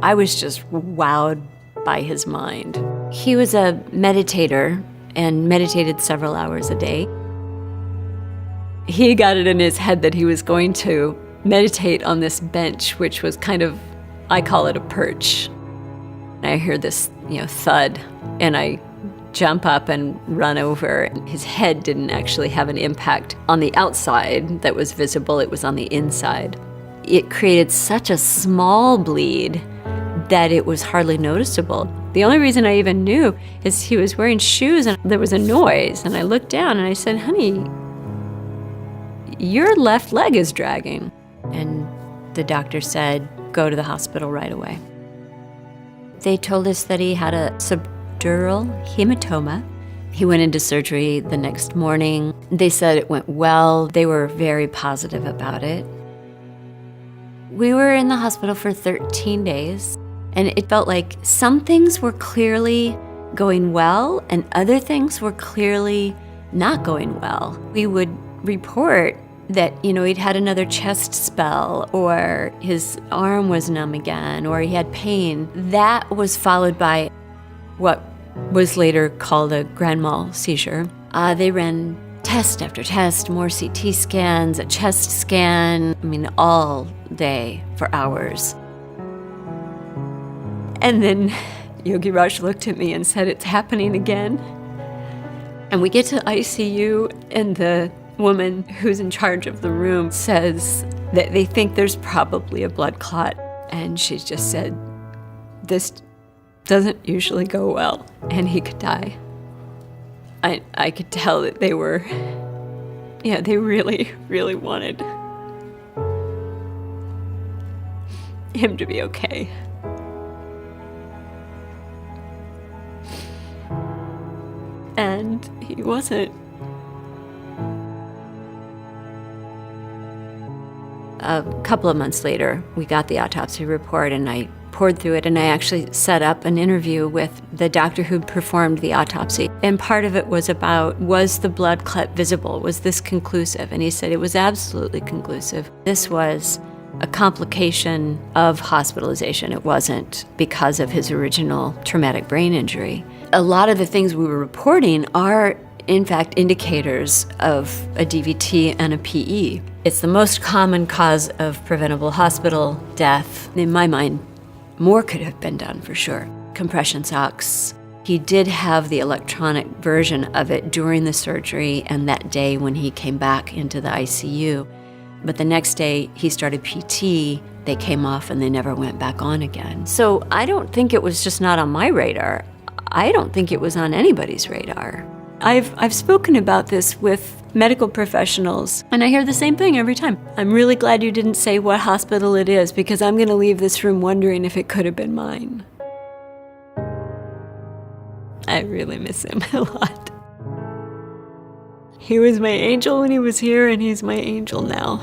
I was just wowed by his mind. He was a meditator and meditated several hours a day. He got it in his head that he was going to meditate on this bench, which was kind of, I call it a perch. I hear this, thud, and I jump up and run over. His head didn't actually have an impact on the outside that was visible, it was on the inside. It created such a small bleed that it was hardly noticeable. The only reason I even knew is he was wearing shoes and there was a noise, and I looked down and I said, "Honey, your left leg is dragging." And the doctor said, "Go to the hospital right away." They told us that he had a subdural hematoma. He went into surgery the next morning. They said it went well. They were very positive about it. We were in the hospital for 13 days, and it felt like some things were clearly going well and other things were clearly not going well. We would report that, he'd had another chest spell, or his arm was numb again, or he had pain. That was followed by what was later called a grand mal seizure. They ran test after test, more CT scans, a chest scan, all day for hours. And then Yogiraj looked at me and said, "It's happening again." And we get to ICU, and the woman who's in charge of the room says that they think there's probably a blood clot. And she just said, "This doesn't usually go well, and he could die." I could tell that they were, they really, really wanted him to be okay. And he wasn't. A couple of months later, we got the autopsy report, and I poured through it, and I actually set up an interview with the doctor who performed the autopsy. And part of it was about, was the blood clot visible? Was this conclusive? And he said it was absolutely conclusive. This was a complication of hospitalization. It wasn't because of his original traumatic brain injury. A lot of the things we were reporting are, in fact, indicators of a DVT and a PE. It's the most common cause of preventable hospital death. In my mind, more could have been done for sure. Compression socks. He did have the electronic version of it during the surgery and that day when he came back into the ICU. But the next day he started PT, they came off and they never went back on again. So I don't think it was just not on my radar. I don't think it was on anybody's radar. I've spoken about this with medical professionals, and I hear the same thing every time. "I'm really glad you didn't say what hospital it is, because I'm going to leave this room wondering if it could have been mine." I really miss him a lot. He was my angel when he was here, and he's my angel now.